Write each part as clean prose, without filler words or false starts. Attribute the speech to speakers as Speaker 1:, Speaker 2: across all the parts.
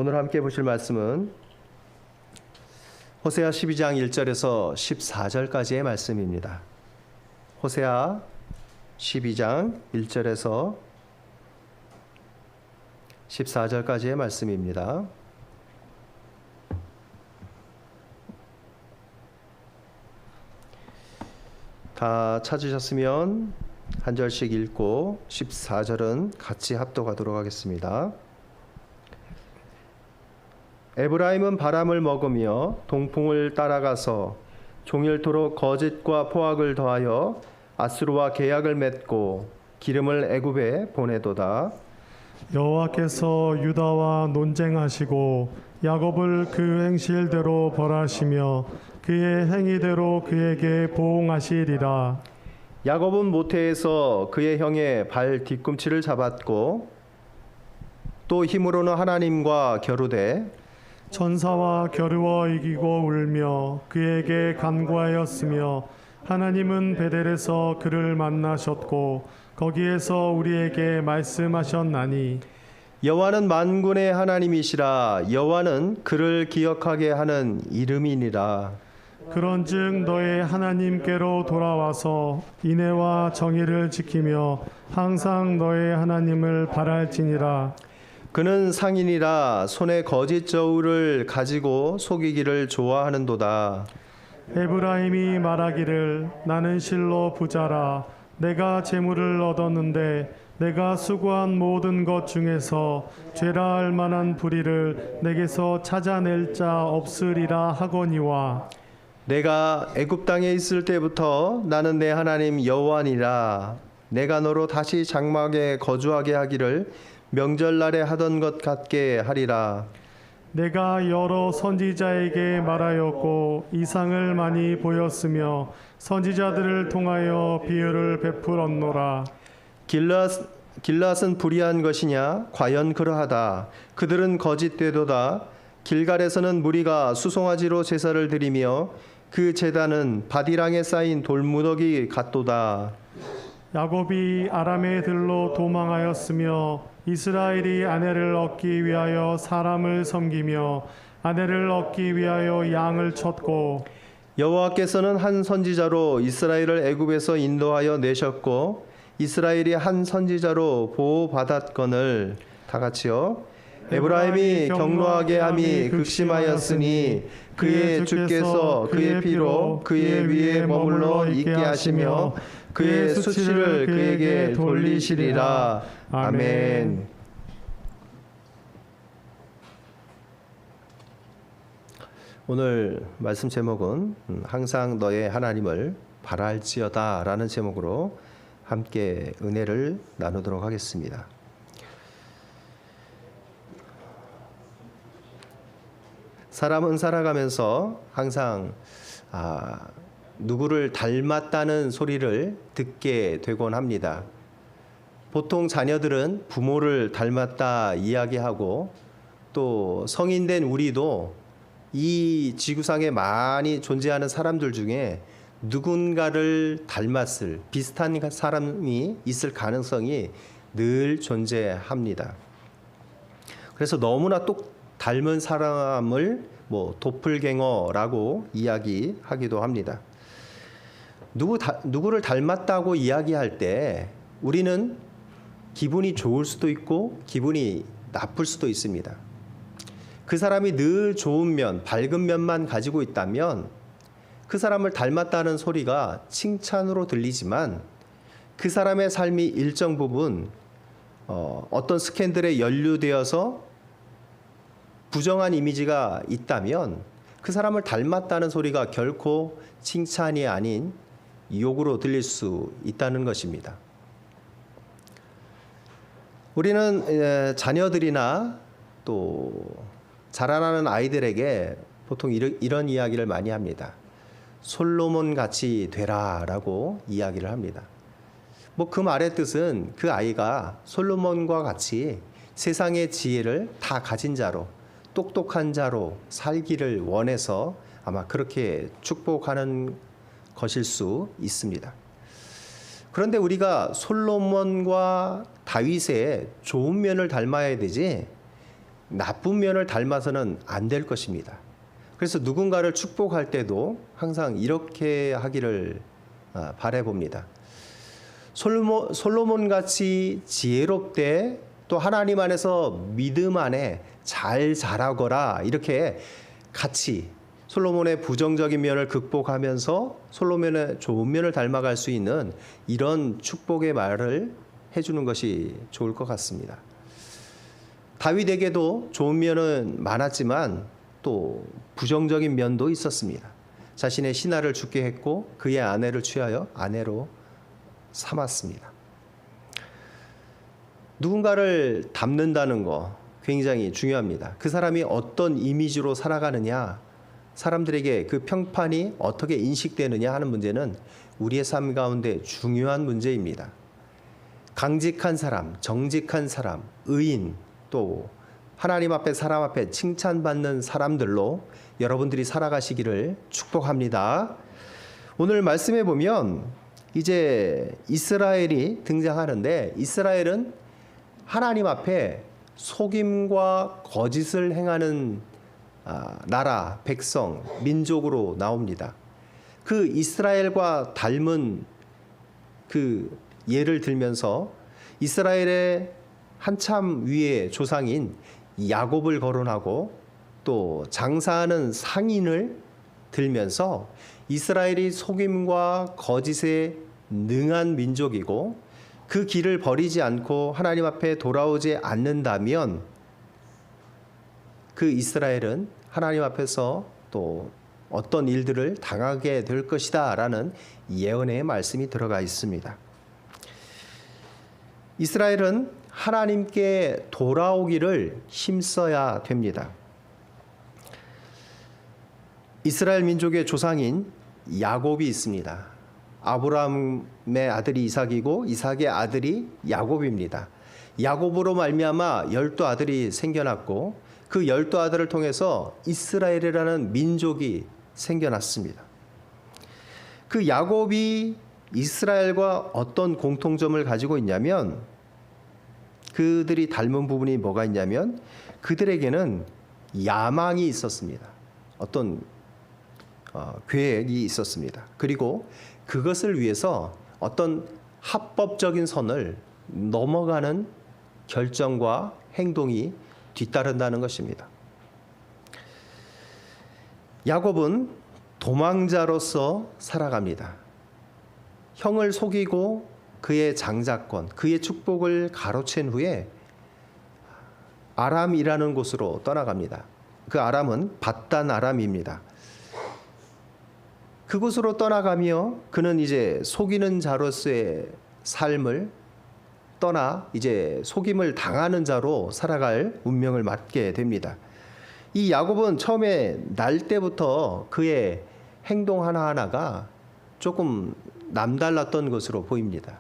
Speaker 1: 오늘 함께 보실 말씀은 호세아 12장 1절에서 14절까지의 말씀입니다. 호세아 12장 1절에서 14절까지의 말씀입니다. 다 찾으셨으면 한 절씩 읽고 14절은 같이 합독하도록 하겠습니다. 에브라임은 바람을 먹으며 동풍을 따라가서 종일토록 거짓과 포악을 더하여 아수르와 계약을 맺고 기름을 애굽에 보내도다.
Speaker 2: 여호와께서 유다와 논쟁하시고 야곱을 그 행실대로 벌하시며 그의 행위대로 그에게 보응하시리라.
Speaker 1: 야곱은 모태에서 그의 형의 발 뒤꿈치를 잡았고 또 힘으로는 하나님과 겨루되
Speaker 2: 천사와 겨루어 이기고 울며 그에게 간구하였으며 하나님은 베델에서 그를 만나셨고 거기에서 우리에게 말씀하셨나니
Speaker 1: 여호와는 만군의 하나님이시라. 여호와는 그를 기억하게 하는 이름이니라.
Speaker 2: 그런즉 너의 하나님께로 돌아와서 인애와 정의를 지키며 항상 너의 하나님을 바랄지니라.
Speaker 1: 그는 상인이라 손에 거짓 저울을 가지고 속이기를 좋아하는도다.
Speaker 2: 에브라임이 말하기를 나는 실로 부자라. 내가 재물을 얻었는데 내가 수고한 모든 것 중에서 죄라 할 만한 불의를 내게서 찾아낼 자 없으리라 하거니와
Speaker 1: 내가 애굽 땅에 있을 때부터 나는 내 하나님 여호와니라. 내가 너로 다시 장막에 거주하게 하기를 명절날에 하던 것 같게 하리라.
Speaker 2: 내가 여러 선지자에게 말하였고 이상을 많이 보였으며 선지자들을 통하여 비유를 베풀었노라.
Speaker 1: 길앗은 불의한 것이냐? 과연 그러하다. 그들은 거짓되도다. 길갈에서는 무리가 수송아지로 제사를 드리며 그 제단은 바디랑에 쌓인 돌무더기 같도다.
Speaker 2: 야곱이 아람의 들로 도망하였으며 이스라엘이 아내를 얻기 위하여 사람을 섬기며 아내를 얻기 위하여 양을 쳤고
Speaker 1: 여호와께서는 한 선지자로 이스라엘을 애굽에서 인도하여 내셨고 이스라엘이 한 선지자로 보호받았거늘. 다 같이요. 에브라임이 경노하게 함이 극심하였으니 그의 주께서 그의 피로 그의 위에 머물러 있게 하시며 그의 수치를 그에게 돌리시리라. 아멘. 오늘 말씀 제목은 항상 너의 하나님을 바랄지어다 라는 제목으로 함께 은혜를 나누도록 하겠습니다. 사람은 살아가면서 항상 누구를 닮았다는 소리를 듣게 되곤 합니다. 보통 자녀들은 부모를 닮았다 이야기하고 또 성인된 우리도 이 지구상에 많이 존재하는 사람들 중에 누군가를 닮았을 비슷한 사람이 있을 가능성이 늘 존재합니다. 그래서 너무나 똑 닮은 사람을 도플갱어라고 이야기하기도 합니다. 누구를 닮았다고 이야기할 때 우리는 기분이 좋을 수도 있고 기분이 나쁠 수도 있습니다. 그 사람이 늘 좋은 면, 밝은 면만 가지고 있다면 그 사람을 닮았다는 소리가 칭찬으로 들리지만 그 사람의 삶이 일정 부분 어떤 스캔들에 연루되어서 부정한 이미지가 있다면 그 사람을 닮았다는 소리가 결코 칭찬이 아닌 욕으로 들릴 수 있다는 것입니다. 우리는 자녀들이나 또 자라나는 아이들에게 보통 이런 이야기를 많이 합니다. 솔로몬 같이 되라라고 이야기를 합니다. 그 말의 뜻은 그 아이가 솔로몬과 같이 세상의 지혜를 다 가진 자로 똑똑한 자로 살기를 원해서 아마 그렇게 축복하는 것일 수 있습니다. 그런데 우리가 솔로몬과 다윗의 좋은 면을 닮아야 되지 나쁜 면을 닮아서는 안 될 것입니다. 그래서 누군가를 축복할 때도 항상 이렇게 하기를 바라봅니다. 솔로몬 같이 지혜롭되 또 하나님 안에서 믿음 안에 잘 자라거라, 이렇게 같이 솔로몬의 부정적인 면을 극복하면서 솔로몬의 좋은 면을 닮아갈 수 있는 이런 축복의 말을 해주는 것이 좋을 것 같습니다. 다윗에게도 좋은 면은 많았지만 또 부정적인 면도 있었습니다. 자신의 신하를 죽게 했고 그의 아내를 취하여 아내로 삼았습니다. 누군가를 닮는다는 거 굉장히 중요합니다. 그 사람이 어떤 이미지로 살아가느냐, 사람들에게 그 평판이 어떻게 인식되느냐 하는 문제는 우리의 삶 가운데 중요한 문제입니다. 강직한 사람, 정직한 사람, 의인, 또 하나님 앞에 사람 앞에 칭찬받는 사람들로 여러분들이 살아가시기를 축복합니다. 오늘 말씀에 보면 이제 이스라엘이 등장하는데, 이스라엘은 하나님 앞에 속임과 거짓을 행하는 나라, 백성, 민족으로 나옵니다. 그 이스라엘과 닮은 그 예를 들면서 이스라엘의 한참 위의 조상인 야곱을 거론하고 또 장사하는 상인을 들면서 이스라엘이 속임과 거짓에 능한 민족이고 그 길을 버리지 않고 하나님 앞에 돌아오지 않는다면 그 이스라엘은 하나님 앞에서 또 어떤 일들을 당하게 될 것이다 라는 예언의 말씀이 들어가 있습니다. 이스라엘은 하나님께 돌아오기를 힘써야 됩니다. 이스라엘 민족의 조상인 야곱이 있습니다. 아브라함의 아들이 이삭이고 이삭의 아들이 야곱입니다. 야곱으로 말미암아 12아들이 생겨났고 그 12아들을 통해서 이스라엘이라는 민족이 생겨났습니다. 그 야곱이 이스라엘과 어떤 공통점을 가지고 있냐면, 그들이 닮은 부분이 뭐가 있냐면 그들에게는 야망이 있었습니다. 어떤 계획이 있었습니다. 그리고 그것을 위해서 어떤 합법적인 선을 넘어가는 결정과 행동이 뒤따른다는 것입니다. 야곱은 도망자로서 살아갑니다. 형을 속이고 그의 장자권, 그의 축복을 가로챈 후에 아람이라는 곳으로 떠나갑니다. 그 아람은 밧단 아람입니다. 그곳으로 떠나가며 그는 이제 속이는 자로서의 삶을 떠나 이제 속임을 당하는 자로 살아갈 운명을 맞게 됩니다. 이 야곱은 처음에 날 때부터 그의 행동 하나하나가 조금 남달랐던 것으로 보입니다.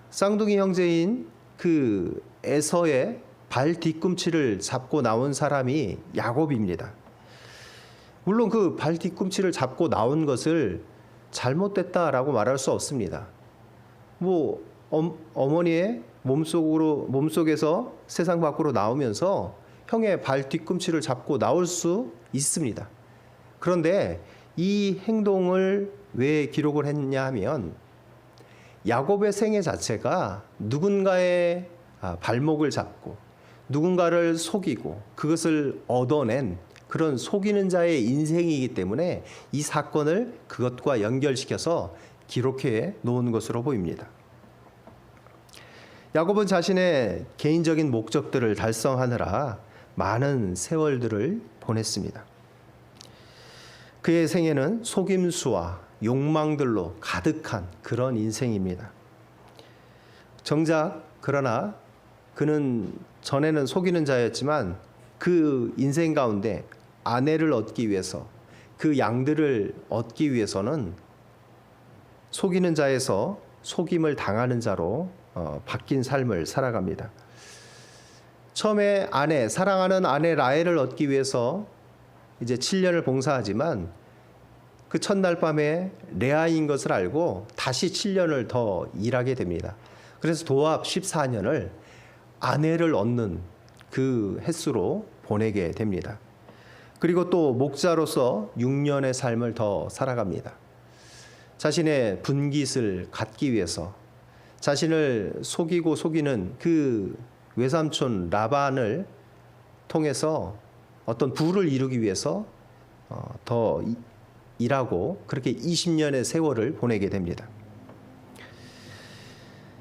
Speaker 1: 쌍둥이 형제인 그 에서의 발 뒤꿈치를 잡고 나온 사람이 야곱입니다. 물론 그 발 뒤꿈치를 잡고 나온 것을 잘못됐다라고 말할 수 없습니다. 뭐 어머니의 몸속에서 세상 밖으로 나오면서 형의 발 뒤꿈치를 잡고 나올 수 있습니다. 그런데 이 행동을 왜 기록을 했냐 하면 야곱의 생애 자체가 누군가의 발목을 잡고 누군가를 속이고 그것을 얻어낸 그런 속이는 자의 인생이기 때문에 이 사건을 그것과 연결시켜서 기록해 놓은 것으로 보입니다. 야곱은 자신의 개인적인 목적들을 달성하느라 많은 세월들을 보냈습니다. 그의 생애는 속임수와 욕망들로 가득한 그런 인생입니다. 정작 그러나 그는 전에는 속이는 자였지만 그 인생 가운데 아내를 얻기 위해서, 그 양들을 얻기 위해서는 속이는 자에서 속임을 당하는 자로 바뀐 삶을 살아갑니다. 처음에 사랑하는 아내 라헬을 얻기 위해서 이제 7년을 봉사하지만 그 첫날 밤에 레아인 것을 알고 다시 7년을 더 일하게 됩니다. 그래서 도합 14년을 아내를 얻는 그 횟수로 보내게 됩니다. 그리고 또 목자로서 6년의 삶을 더 살아갑니다. 자신의 분깃을 갖기 위해서 자신을 속이고 속이는 그 외삼촌 라반을 통해서 어떤 부를 이루기 위해서 더 일하고 그렇게 20년의 세월을 보내게 됩니다.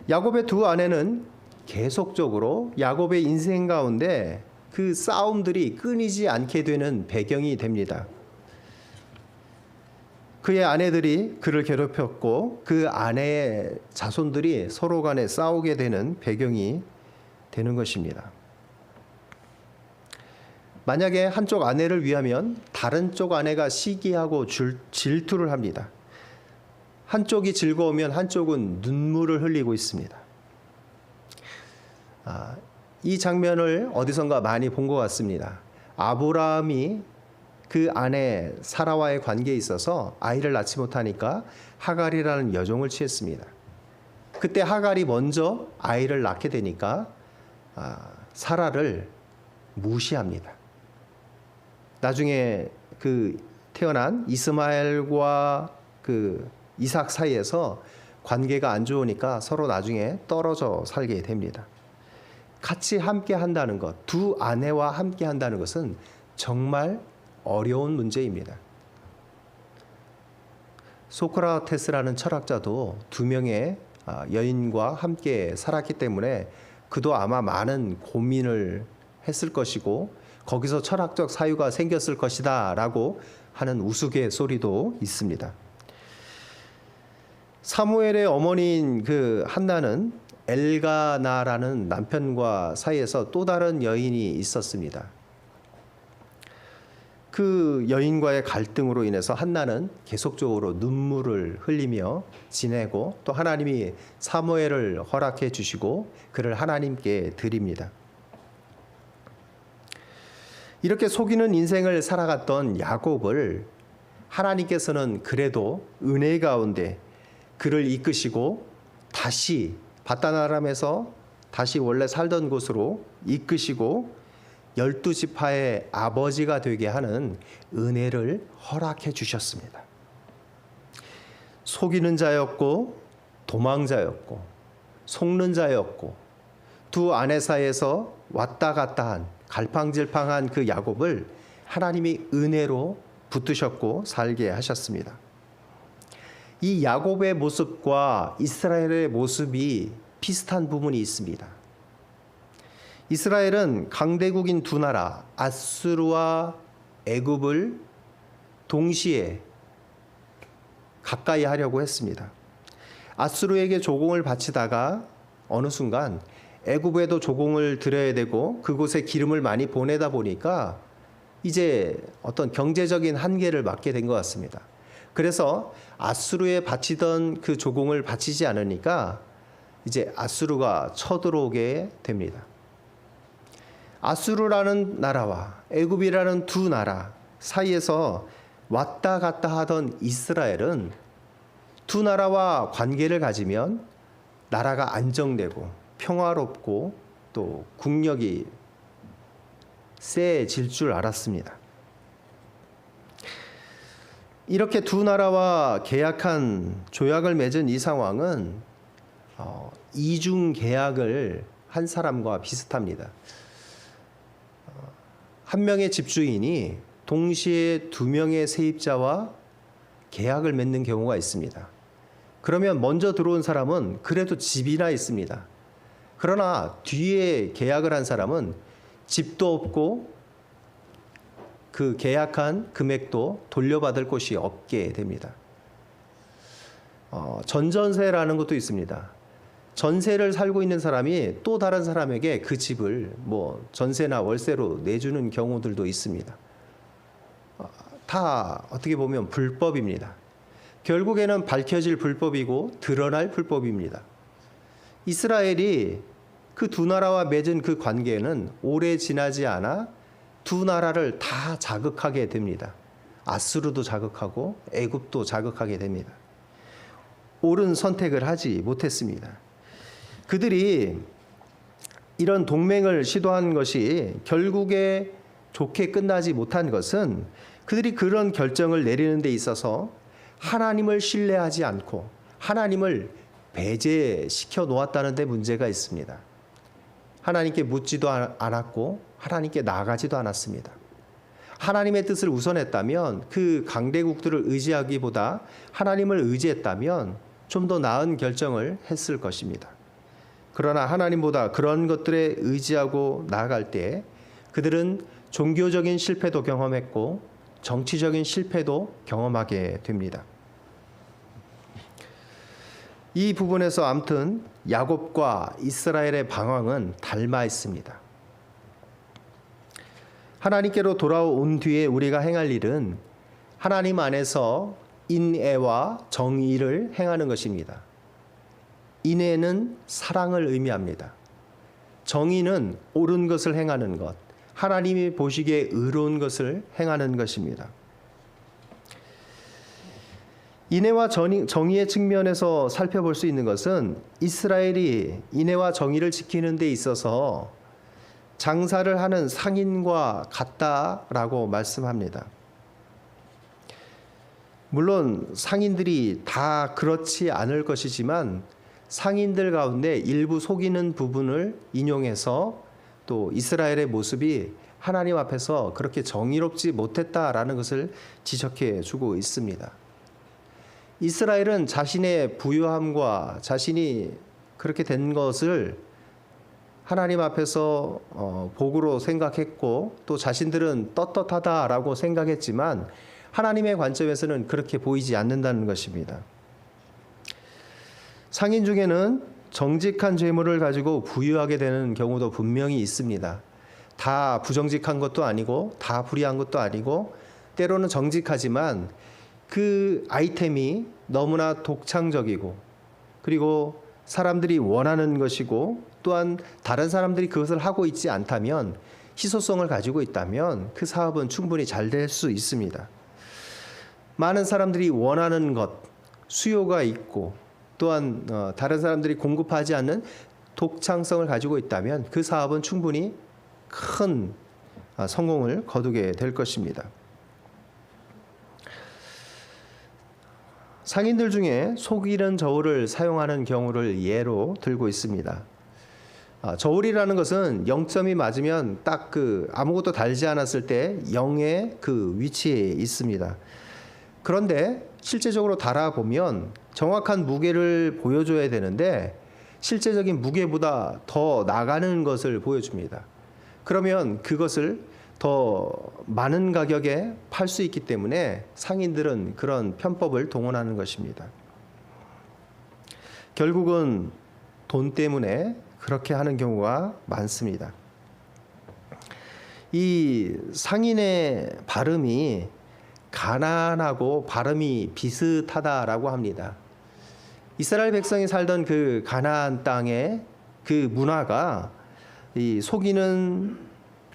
Speaker 1: 야곱의 두 아내는 계속적으로 야곱의 인생 가운데 그 싸움들이 끊이지 않게 되는 배경이 됩니다. 그의 아내들이 그를 괴롭혔고 그 아내의 자손들이 서로 간에 싸우게 되는 배경이 되는 것입니다. 만약에 한쪽 아내를 위하면 다른 쪽 아내가 시기하고 질투를 합니다. 한쪽이 즐거우면 한쪽은 눈물을 흘리고 있습니다. 이 장면을 어디선가 많이 본 것 같습니다. 아브라함이 그 아내 사라와의 관계에 있어서 아이를 낳지 못하니까 하갈이라는 여종을 취했습니다. 그때 하갈이 먼저 아이를 낳게 되니까 사라를 무시합니다. 나중에 그 태어난 이스마엘과 그 이삭 사이에서 관계가 안 좋으니까 서로 나중에 떨어져 살게 됩니다. 같이 함께 한다는 것, 두 아내와 함께 한다는 것은 정말 어려운 문제입니다. 소크라테스라는 철학자도 두 명의 여인과 함께 살았기 때문에 그도 아마 많은 고민을 했을 것이고 거기서 철학적 사유가 생겼을 것이다 라고 하는 우스갯소리도 있습니다. 사무엘의 어머니인 그 한나는 엘가나라는 남편과 사이에서 또 다른 여인이 있었습니다. 그 여인과의 갈등으로 인해서 한나는 계속적으로 눈물을 흘리며 지내고 또 하나님이 사무엘을 허락해 주시고 그를 하나님께 드립니다. 이렇게 속이는 인생을 살아갔던 야곱을 하나님께서는 그래도 은혜 가운데 그를 이끄시고 다시 바단 아람에서 다시 원래 살던 곳으로 이끄시고 12지파의 아버지가 되게 하는 은혜를 허락해 주셨습니다. 속이는 자였고 도망자였고 속는 자였고 두 아내 사이에서 왔다 갔다 한 갈팡질팡한 그 야곱을 하나님이 은혜로 붙드셨고 살게 하셨습니다. 이 야곱의 모습과 이스라엘의 모습이 비슷한 부분이 있습니다. 이스라엘은 강대국인 두 나라 아수르와 애굽을 동시에 가까이 하려고 했습니다. 아수르에게 조공을 바치다가 어느 순간 애굽에도 조공을 드려야 되고 그곳에 기름을 많이 보내다 보니까 이제 어떤 경제적인 한계를 맞게 된 것 같습니다. 그래서 아수르에 바치던 그 조공을 바치지 않으니까 이제 아수르가 쳐들어오게 됩니다. 아수르라는 나라와 애굽이라는 두 나라 사이에서 왔다 갔다 하던 이스라엘은 두 나라와 관계를 가지면 나라가 안정되고 평화롭고 또 국력이 세질 줄 알았습니다. 이렇게 두 나라와 계약한 조약을 맺은 이 상황은 이중 계약을 한 사람과 비슷합니다. 한 명의 집주인이 동시에 두 명의 세입자와 계약을 맺는 경우가 있습니다. 그러면 먼저 들어온 사람은 그래도 집이나 있습니다. 그러나 뒤에 계약을 한 사람은 집도 없고 그 계약한 금액도 돌려받을 곳이 없게 됩니다. 전전세라는 것도 있습니다. 전세를 살고 있는 사람이 또 다른 사람에게 그 집을 전세나 월세로 내주는 경우들도 있습니다. 다 어떻게 보면 불법입니다. 결국에는 밝혀질 불법이고 드러날 불법입니다. 이스라엘이 그 두 나라와 맺은 그 관계는 오래 지나지 않아 두 나라를 다 자극하게 됩니다. 아수르도 자극하고 애굽도 자극하게 됩니다. 옳은 선택을 하지 못했습니다. 그들이 이런 동맹을 시도한 것이 결국에 좋게 끝나지 못한 것은 그들이 그런 결정을 내리는 데 있어서 하나님을 신뢰하지 않고 하나님을 배제시켜 놓았다는 데 문제가 있습니다. 하나님께 묻지도 않았고 하나님께 나아가지도 않았습니다. 하나님의 뜻을 우선했다면 그 강대국들을 의지하기보다 하나님을 의지했다면 좀 더 나은 결정을 했을 것입니다. 그러나 하나님보다 그런 것들에 의지하고 나아갈 때 그들은 종교적인 실패도 경험했고 정치적인 실패도 경험하게 됩니다. 이 부분에서 아무튼 야곱과 이스라엘의 방황은 닮아 있습니다. 하나님께로 돌아온 뒤에 우리가 행할 일은 하나님 안에서 인애와 정의를 행하는 것입니다. 인애는 사랑을 의미합니다. 정의는 옳은 것을 행하는 것, 하나님이 보시기에 의로운 것을 행하는 것입니다. 인애와 정의의 측면에서 살펴볼 수 있는 것은 이스라엘이 인애와 정의를 지키는 데 있어서 장사를 하는 상인과 같다라고 말씀합니다. 물론 상인들이 다 그렇지 않을 것이지만 상인들 가운데 일부 속이는 부분을 인용해서 또 이스라엘의 모습이 하나님 앞에서 그렇게 정의롭지 못했다라는 것을 지적해 주고 있습니다. 이스라엘은 자신의 부유함과 자신이 그렇게 된 것을 하나님 앞에서 복으로 생각했고 또 자신들은 떳떳하다라고 생각했지만 하나님의 관점에서는 그렇게 보이지 않는다는 것입니다. 상인 중에는 정직한 재물을 가지고 부유하게 되는 경우도 분명히 있습니다. 다 부정직한 것도 아니고 다 불의한 것도 아니고 때로는 정직하지만 그 아이템이 너무나 독창적이고 그리고 사람들이 원하는 것이고 또한 다른 사람들이 그것을 하고 있지 않다면 희소성을 가지고 있다면 그 사업은 충분히 잘 될 수 있습니다. 많은 사람들이 원하는 것, 수요가 있고 또한 다른 사람들이 공급하지 않는 독창성을 가지고 있다면 그 사업은 충분히 큰 성공을 거두게 될 것입니다. 상인들 중에 속이는 저울을 사용하는 경우를 예로 들고 있습니다. 저울이라는 것은 0점이 맞으면 딱 아무것도 달지 않았을 때 0의 그 위치에 있습니다. 그런데 실제적으로 달아보면 정확한 무게를 보여줘야 되는데 실제적인 무게보다 더 나가는 것을 보여줍니다. 그러면 그것을 더 많은 가격에 팔 수 있기 때문에 상인들은 그런 편법을 동원하는 것입니다. 결국은 돈 때문에 그렇게 하는 경우가 많습니다. 이 상인의 발음이 가나안하고 발음이 비슷하다라고 합니다. 이스라엘 백성이 살던 그 가나안 땅의 그 문화가 이 속이는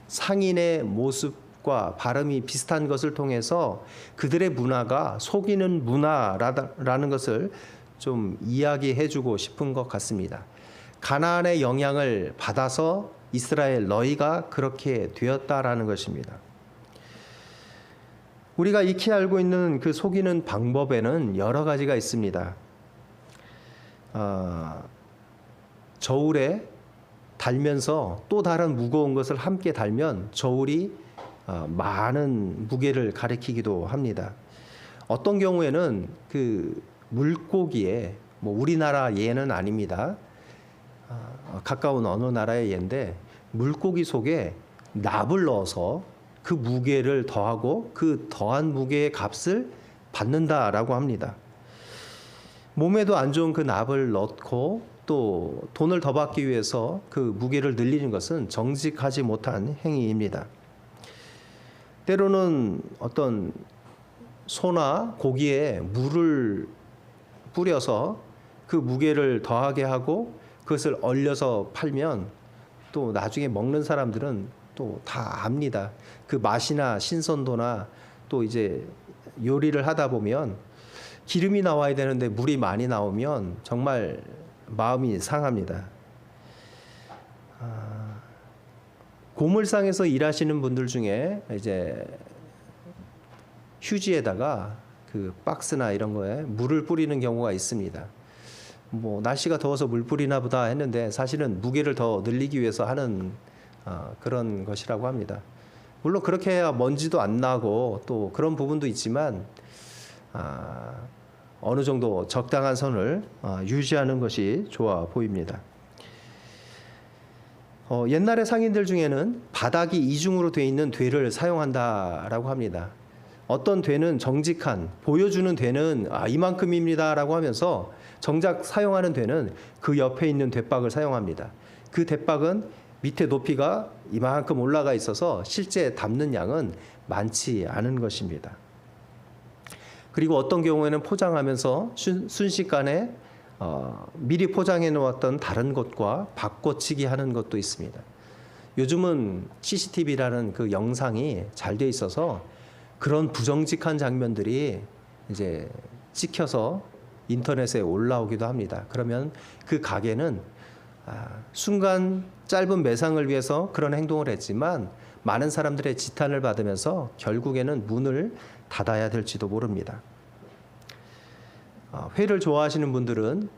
Speaker 1: 상인의 모습과 발음이 비슷한 것을 통해서 그들의 문화가 속이는 문화라는 것을 좀 이야기해 주고 싶은 것 같습니다. 가나안의 영향을 받아서 이스라엘 너희가 그렇게 되었다라는 것입니다. 우리가 익히 알고 있는 그 속이는 방법에는 여러 가지가 있습니다. 저울에 달면서 또 다른 무거운 것을 함께 달면 저울이 많은 무게를 가리키기도 합니다. 어떤 경우에는 그 물고기에 우리나라 예는 아닙니다. 가까운 어느 나라의 예인데 물고기 속에 납을 넣어서 그 무게를 더하고 그 더한 무게의 값을 받는다라고 합니다. 몸에도 안 좋은 그 납을 넣고 또 돈을 더 받기 위해서 그 무게를 늘리는 것은 정직하지 못한 행위입니다. 때로는 어떤 소나 고기에 물을 뿌려서 그 무게를 더하게 하고 그것을 얼려서 팔면 또 나중에 먹는 사람들은 또 다 압니다. 그 맛이나 신선도나 또 이제 요리를 하다 보면 기름이 나와야 되는데 물이 많이 나오면 정말 마음이 상합니다. 고물상에서 일하시는 분들 중에 이제 휴지에다가 그 박스나 이런 거에 물을 뿌리는 경우가 있습니다. 뭐 날씨가 더워서 물 뿌리나 보다 했는데 사실은 무게를 더 늘리기 위해서 하는 그런 것이라고 합니다. 물론 그렇게 해야 먼지도 안 나고 또 그런 부분도 있지만 어느 정도 적당한 선을 유지하는 것이 좋아 보입니다. 옛날의 상인들 중에는 바닥이 이중으로 되어 있는 되를 사용한다라고 합니다. 어떤 되는 정직한 보여주는 되는 이만큼입니다라고 하면서 정작 사용하는 되는 그 옆에 있는 대박을 사용합니다. 그 대박은 밑에 높이가 이만큼 올라가 있어서 실제 담는 양은 많지 않은 것입니다. 그리고 어떤 경우에는 포장하면서 순식간에 미리 포장해 놓았던 다른 것과 바꿔치기 하는 것도 있습니다. 요즘은 CCTV라는 그 영상이 잘 돼 있어서 그런 부정직한 장면들이 이제 찍혀서 인터넷에 올라오기도 합니다. 그러면 그 가게는 순간 짧은 매상을 위해서 그런 행동을 했지만 많은 사람들의 지탄을 받으면서 결국에는 문을 닫아야 될지도 모릅니다. 회를 좋아하시는 분들은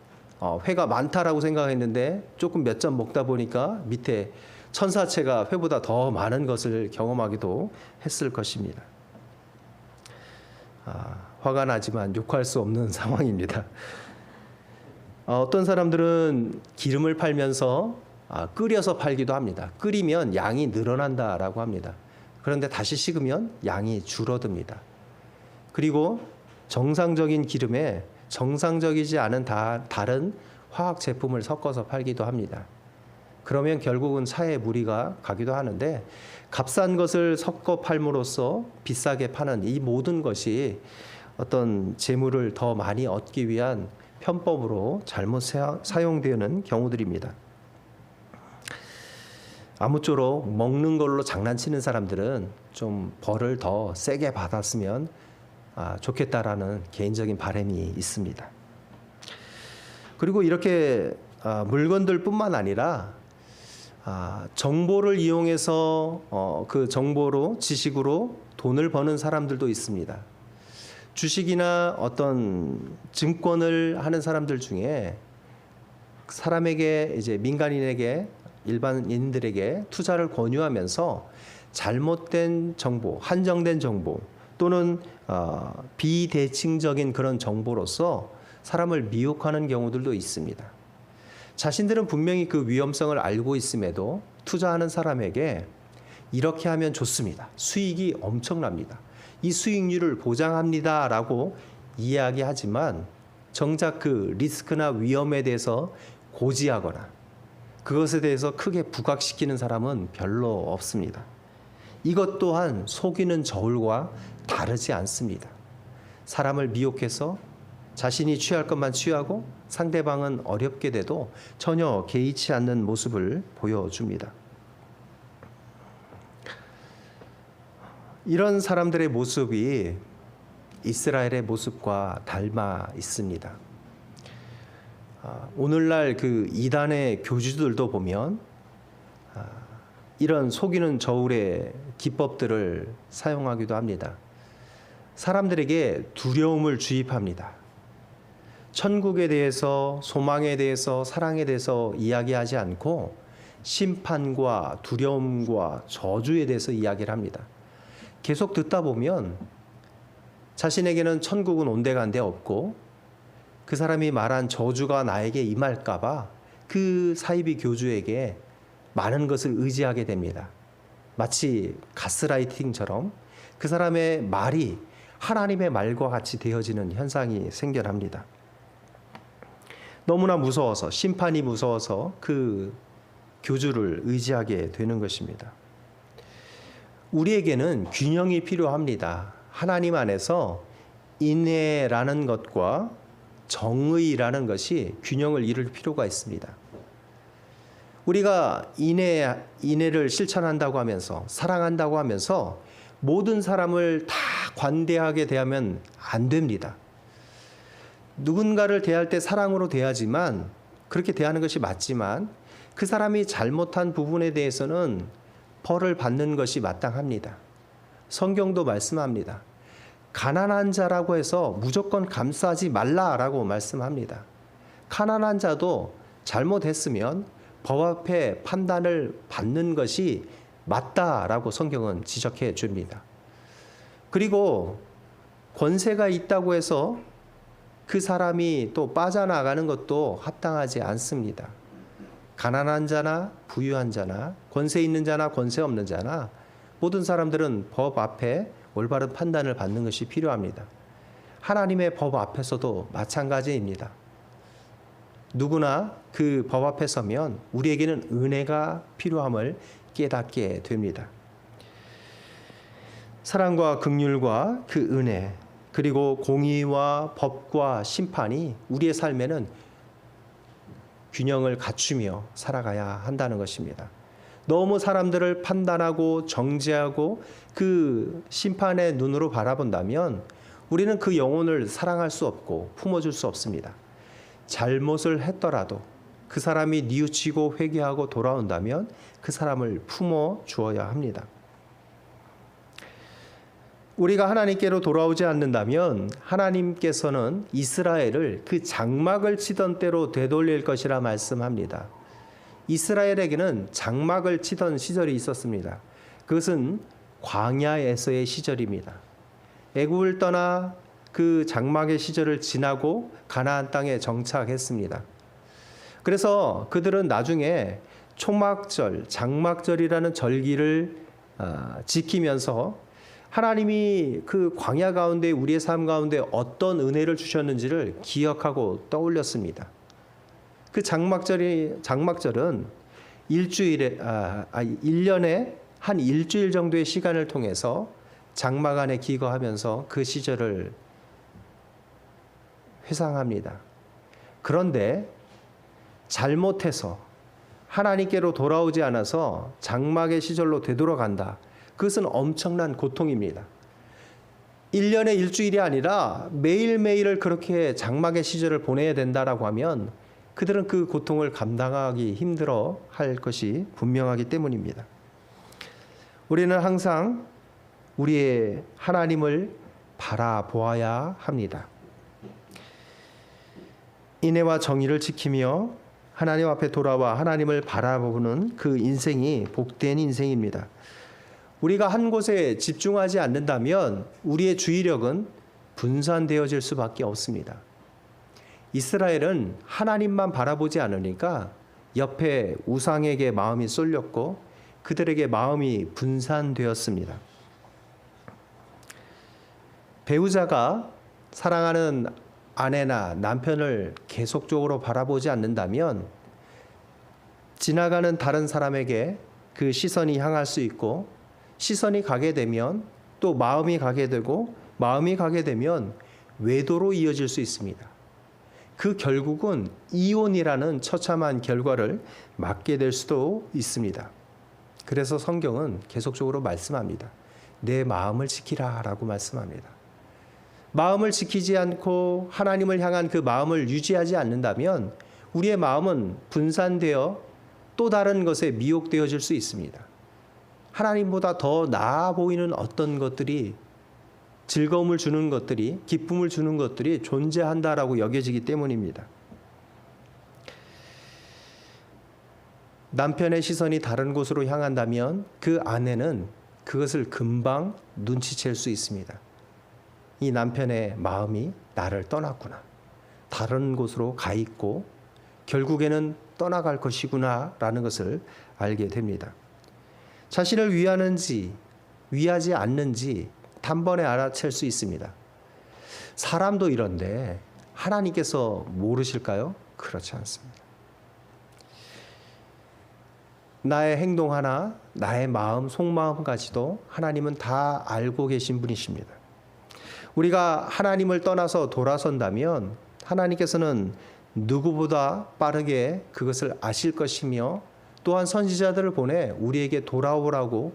Speaker 1: 회가 많다라고 생각했는데 조금 몇 점 먹다 보니까 밑에 천사채가 회보다 더 많은 것을 경험하기도 했을 것입니다. 화가 나지만 욕할 수 없는 상황입니다. 어떤 사람들은 기름을 팔면서 끓여서 팔기도 합니다. 끓이면 양이 늘어난다라고 합니다. 그런데 다시 식으면 양이 줄어듭니다. 그리고 정상적인 기름에 정상적이지 않은 다른 화학 제품을 섞어서 팔기도 합니다. 그러면 결국은 차에 무리가 가기도 하는데 값싼 것을 섞어 팔므로써 비싸게 파는 이 모든 것이 어떤 재물을 더 많이 얻기 위한 편법으로 잘못 사용되는 경우들입니다. 아무쪼록 먹는 걸로 장난치는 사람들은 좀 벌을 더 세게 받았으면 좋겠다라는 개인적인 바람이 있습니다. 그리고 이렇게 물건들뿐만 아니라 정보를 이용해서 그 정보로 지식으로 돈을 버는 사람들도 있습니다. 주식이나 어떤 증권을 하는 사람들 중에 사람에게 이제 민간인에게 일반인들에게 투자를 권유하면서 잘못된 정보, 한정된 정보 또는 비대칭적인 그런 정보로서 사람을 미혹하는 경우들도 있습니다. 자신들은 분명히 그 위험성을 알고 있음에도 투자하는 사람에게 이렇게 하면 좋습니다. 수익이 엄청납니다. 이 수익률을 보장합니다라고 이야기하지만 정작 그 리스크나 위험에 대해서 고지하거나 그것에 대해서 크게 부각시키는 사람은 별로 없습니다. 이것 또한 속이는 저울과 다르지 않습니다. 사람을 미혹해서 자신이 취할 것만 취하고 상대방은 어렵게 돼도 전혀 개의치 않는 모습을 보여줍니다. 이런 사람들의 모습이 이스라엘의 모습과 닮아 있습니다. 오늘날 그 이단의 교주들도 보면 이런 속이는 저울의 기법들을 사용하기도 합니다. 사람들에게 두려움을 주입합니다. 천국에 대해서, 소망에 대해서, 사랑에 대해서 이야기하지 않고 심판과 두려움과 저주에 대해서 이야기를 합니다. 계속 듣다 보면 자신에게는 천국은 온데간데 없고 그 사람이 말한 저주가 나에게 임할까봐 그 사이비 교주에게 많은 것을 의지하게 됩니다. 마치 가스라이팅처럼 그 사람의 말이 하나님의 말과 같이 되어지는 현상이 생겨납니다. 너무나 무서워서, 심판이 무서워서 그 교주를 의지하게 되는 것입니다. 우리에게는 균형이 필요합니다. 하나님 안에서 인애라는 것과 정의라는 것이 균형을 이룰 필요가 있습니다. 우리가 인애를 실천한다고 하면서 사랑한다고 하면서 모든 사람을 다 관대하게 대하면 안 됩니다. 누군가를 대할 때 사랑으로 대하지만 그렇게 대하는 것이 맞지만 그 사람이 잘못한 부분에 대해서는 벌을 받는 것이 마땅합니다. 성경도 말씀합니다. 가난한 자라고 해서 무조건 감싸지 말라라고 말씀합니다. 가난한 자도 잘못했으면 법 앞에 판단을 받는 것이 맞다라고 성경은 지적해 줍니다. 그리고 권세가 있다고 해서 그 사람이 또 빠져나가는 것도 합당하지 않습니다. 가난한 자나 부유한 자나 권세 있는 자나 권세 없는 자나 모든 사람들은 법 앞에 올바른 판단을 받는 것이 필요합니다. 하나님의 법 앞에서도 마찬가지입니다. 누구나 그 법 앞에 서면 우리에게는 은혜가 필요함을 깨닫게 됩니다. 사랑과 긍휼과 그 은혜, 그리고 공의와 법과 심판이 우리의 삶에는 균형을 갖추며 살아가야 한다는 것입니다. 너무 사람들을 판단하고 정죄하고 그 심판의 눈으로 바라본다면 우리는 그 영혼을 사랑할 수 없고 품어줄 수 없습니다. 잘못을 했더라도 그 사람이 뉘우치고 회개하고 돌아온다면 그 사람을 품어 주어야 합니다. 우리가 하나님께로 돌아오지 않는다면 하나님께서는 이스라엘을 그 장막을 치던 때로 되돌릴 것이라 말씀합니다. 이스라엘에게는 장막을 치던 시절이 있었습니다. 그것은 광야에서의 시절입니다. 애굽을 떠나 그 장막의 시절을 지나고 가나안 땅에 정착했습니다. 그래서 그들은 나중에 초막절, 장막절이라는 절기를 지키면서 하나님이 그 광야 가운데 우리의 삶 가운데 어떤 은혜를 주셨는지를 기억하고 떠올렸습니다. 그 장막절은 1년에 한 일주일 정도의 시간을 통해서 장막 안에 기거하면서 그 시절을 회상합니다. 그런데 잘못해서 하나님께로 돌아오지 않아서 장막의 시절로 되돌아간다. 그것은 엄청난 고통입니다. 1년에 일주일이 아니라 매일매일을 그렇게 장막의 시절을 보내야 된다라고 하면 그들은 그 고통을 감당하기 힘들어 할 것이 분명하기 때문입니다. 우리는 항상 우리의 하나님을 바라보아야 합니다. 인애와 정의를 지키며 하나님 앞에 돌아와 하나님을 바라보는 그 인생이 복된 인생입니다. 우리가 한 곳에 집중하지 않는다면 우리의 주의력은 분산되어질 수밖에 없습니다. 이스라엘은 하나님만 바라보지 않으니까 옆에 우상에게 마음이 쏠렸고 그들에게 마음이 분산되었습니다. 배우자가 사랑하는 아내나 남편을 계속적으로 바라보지 않는다면 지나가는 다른 사람에게 그 시선이 향할 수 있고 시선이 가게 되면 또 마음이 가게 되고 마음이 가게 되면 외도로 이어질 수 있습니다. 그 결국은 이혼이라는 처참한 결과를 맞게 될 수도 있습니다. 그래서 성경은 계속적으로 말씀합니다. 내 마음을 지키라 라고 말씀합니다. 마음을 지키지 않고 하나님을 향한 그 마음을 유지하지 않는다면 우리의 마음은 분산되어 또 다른 것에 미혹되어질 수 있습니다. 하나님보다 더 나아 보이는 어떤 것들이 즐거움을 주는 것들이 기쁨을 주는 것들이 존재한다라고 여겨지기 때문입니다. 남편의 시선이 다른 곳으로 향한다면 그 아내는 그것을 금방 눈치챌 수 있습니다. 이 남편의 마음이 나를 떠났구나. 다른 곳으로 가 있고 결국에는 떠나갈 것이구나 라는 것을 알게 됩니다. 자신을 위하는지 위하지 않는지 단번에 알아챌 수 있습니다. 사람도 이런데 하나님께서 모르실까요? 그렇지 않습니다. 나의 행동 하나, 나의 마음, 속마음까지도 하나님은 다 알고 계신 분이십니다. 우리가 하나님을 떠나서 돌아선다면 하나님께서는 누구보다 빠르게 그것을 아실 것이며 또한 선지자들을 보내 우리에게 돌아오라고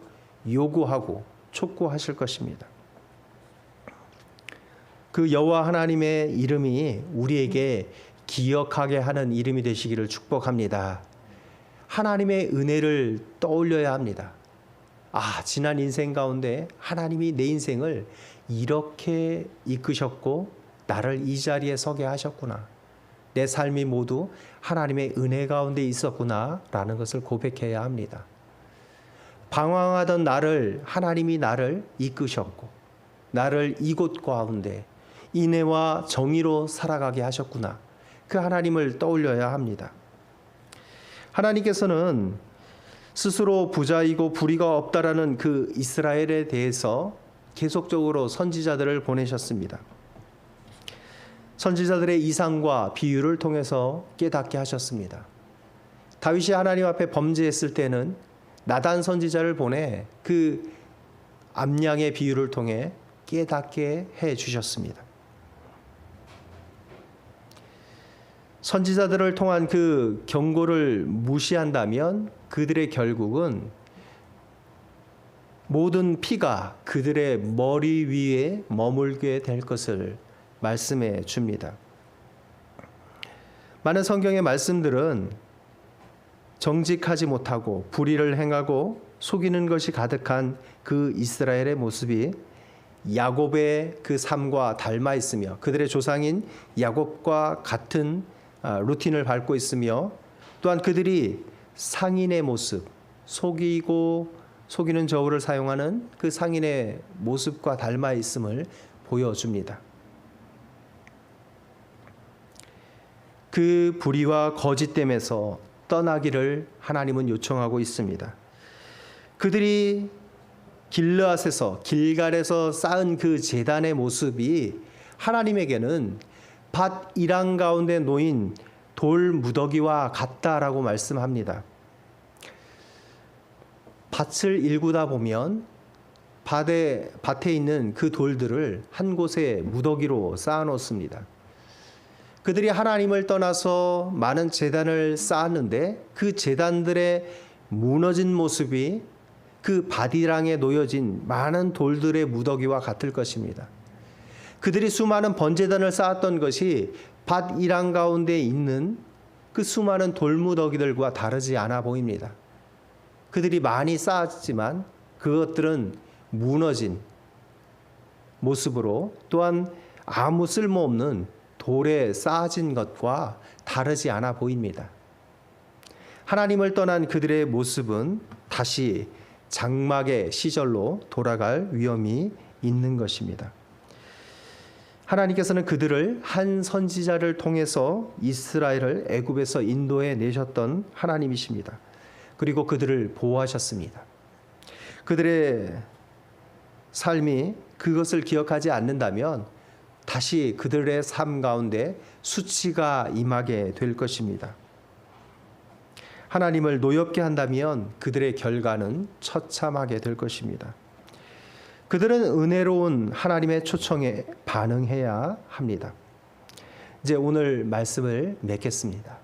Speaker 1: 요구하고 촉구하실 것입니다. 그 여호와 하나님의 이름이 우리에게 기억하게 하는 이름이 되시기를 축복합니다. 하나님의 은혜를 떠올려야 합니다. 지난 인생 가운데 하나님이 내 인생을 이렇게 이끄셨고 나를 이 자리에 서게 하셨구나. 내 삶이 모두 하나님의 은혜 가운데 있었구나 라는 것을 고백해야 합니다. 방황하던 나를 하나님이 나를 이끄셨고 나를 이곳 가운데 인애와 정의로 살아가게 하셨구나. 그 하나님을 떠올려야 합니다. 하나님께서는 스스로 부자이고 불의가 없다라는 그 이스라엘에 대해서 계속적으로 선지자들을 보내셨습니다. 선지자들의 이상과 비유를 통해서 깨닫게 하셨습니다. 다윗이 하나님 앞에 범죄했을 때는 나단 선지자를 보내 그 암양의 비유를 통해 깨닫게 해 주셨습니다. 선지자들을 통한 그 경고를 무시한다면 그들의 결국은 모든 피가 그들의 머리 위에 머물게 될 것을 말씀해 줍니다. 많은 성경의 말씀들은 정직하지 못하고 불의를 행하고 속이는 것이 가득한 그 이스라엘의 모습이 야곱의 그 삶과 닮아 있으며 그들의 조상인 야곱과 같은 루틴을 밟고 있으며 또한 그들이 상인의 모습, 속이는 저울을 사용하는 그 상인의 모습과 닮아 있음을 보여줍니다. 그 불의와 거짓됨에서 떠나기를 하나님은 요청하고 있습니다. 그들이 길르앗에서 길갈에서 쌓은 그 제단의 모습이 하나님에게는 밭 이랑 가운데 놓인 돌 무더기와 같다라고 말씀합니다. 밭을 일구다 보면 밭에 있는 그 돌들을 한 곳에 무더기로 쌓아 놓습니다. 그들이 하나님을 떠나서 많은 제단을 쌓았는데 그 제단들의 무너진 모습이 그 밭이랑에 놓여진 많은 돌들의 무더기와 같을 것입니다. 그들이 수많은 번제단을 쌓았던 것이 밭이랑 가운데 있는 그 수많은 돌무더기들과 다르지 않아 보입니다. 그들이 많이 쌓았지만 그것들은 무너진 모습으로 또한 아무 쓸모없는 돌에 쌓아진 것과 다르지 않아 보입니다. 하나님을 떠난 그들의 모습은 다시 장막의 시절로 돌아갈 위험이 있는 것입니다. 하나님께서는 그들을 한 선지자를 통해서 이스라엘을 애굽에서 인도해 내셨던 하나님이십니다. 그리고 그들을 보호하셨습니다. 그들의 삶이 그것을 기억하지 않는다면 다시 그들의 삶 가운데 수치가 임하게 될 것입니다. 하나님을 노엽게 한다면 그들의 결과는 처참하게 될 것입니다. 그들은 은혜로운 하나님의 초청에 반응해야 합니다. 이제 오늘 말씀을 맺겠습니다.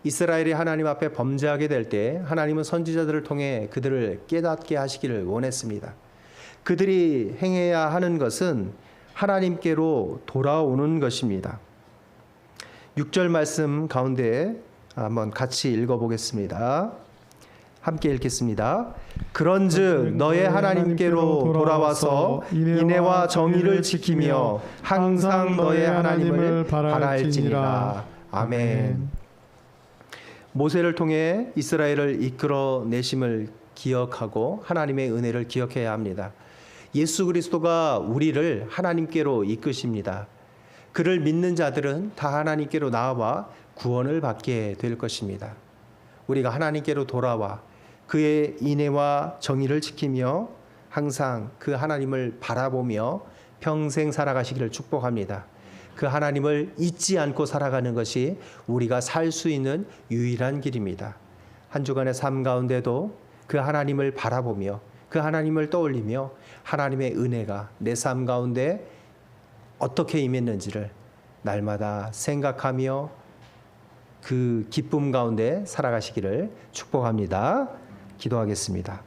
Speaker 1: 이스라엘이 하나님 앞에 범죄하게 될 때 하나님은 선지자들을 통해 그들을 깨닫게 하시기를 원했습니다. 그들이 행해야 하는 것은 하나님께로 돌아오는 것입니다. 6절 말씀 가운데 한번 같이 읽어보겠습니다. 함께 읽겠습니다. 그런즉 너의 하나님께로 돌아와서 인애와 정의를 지키며 항상 너의 하나님을 바랄지니라. 아멘. 모세를 통해 이스라엘을 이끌어 내심을 기억하고 하나님의 은혜를 기억해야 합니다. 예수 그리스도가 우리를 하나님께로 이끄십니다. 그를 믿는 자들은 다 하나님께로 나와 구원을 받게 될 것입니다. 우리가 하나님께로 돌아와 그의 인애와 정의를 지키며 항상 그 하나님을 바라보며 평생 살아가시기를 축복합니다. 그 하나님을 잊지 않고 살아가는 것이 우리가 살 수 있는 유일한 길입니다. 한 주간의 삶 가운데도 그 하나님을 바라보며 그 하나님을 떠올리며 하나님의 은혜가 내 삶 가운데 어떻게 임했는지를 날마다 생각하며 그 기쁨 가운데 살아가시기를 축복합니다. 기도하겠습니다.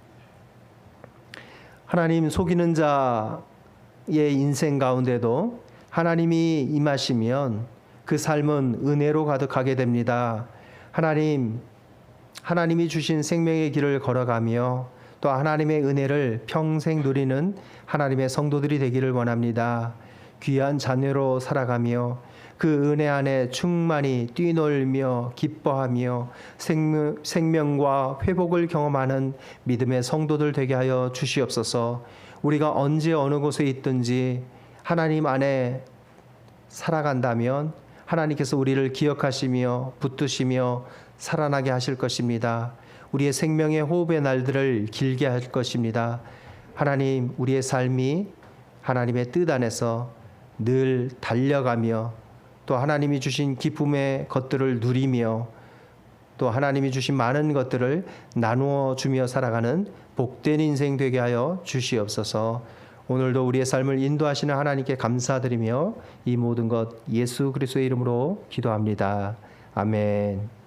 Speaker 1: 하나님, 속이는 자의 인생 가운데도 하나님이 임하시면 그 삶은 은혜로 가득하게 됩니다. 하나님이 주신 생명의 길을 걸어가며 또 하나님의 은혜를 평생 누리는 하나님의 성도들이 되기를 원합니다. 귀한 자녀로 살아가며 그 은혜 안에 충만히 뛰놀며 기뻐하며 생명과 회복을 경험하는 믿음의 성도들 되게 하여 주시옵소서. 우리가 언제 어느 곳에 있든지 하나님 안에 살아간다면 하나님께서 우리를 기억하시며 붙드시며 살아나게 하실 것입니다. 우리의 생명의 호흡의 날들을 길게 할 것입니다. 하나님, 우리의 삶이 하나님의 뜻 안에서 늘 달려가며 또 하나님이 주신 기쁨의 것들을 누리며 또 하나님이 주신 많은 것들을 나누어 주며 살아가는 복된 인생 되게 하여 주시옵소서. 오늘도 우리의 삶을 인도하시는 하나님께 감사드리며 이 모든 것 예수 그리스도의 이름으로 기도합니다. 아멘.